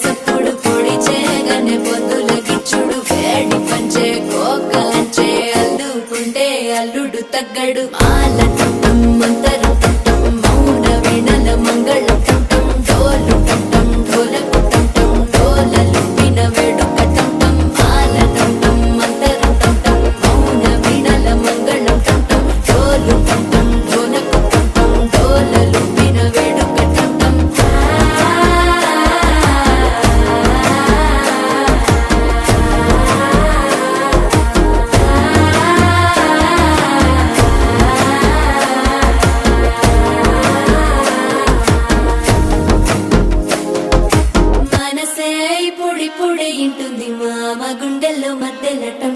సప్పుడు పొడి చేయగానే పొద్దుల గిచ్చుడు వేడి పంచే కోకలంచే అల్లుకుంటే అల్లుడు తగ్గడు మాల టుట్టం మంతర టుట్టం మౌన వీణల మంగళ టుట్టం డోలు టుట్టం ఢోలకు టుట్టం డోలలు విన వేడుక టుట్టం మాల టుట్టం మంతర టుట్టం మౌన వీణల మంగళ టుట్టం డోలు టుట్టం ఢోలకు టుట్టం డోలలు విన వేడుక టుట్టం మనసే పొడి పొడి ఇంటుంది మామ గుండెల్లో మధ్యలటం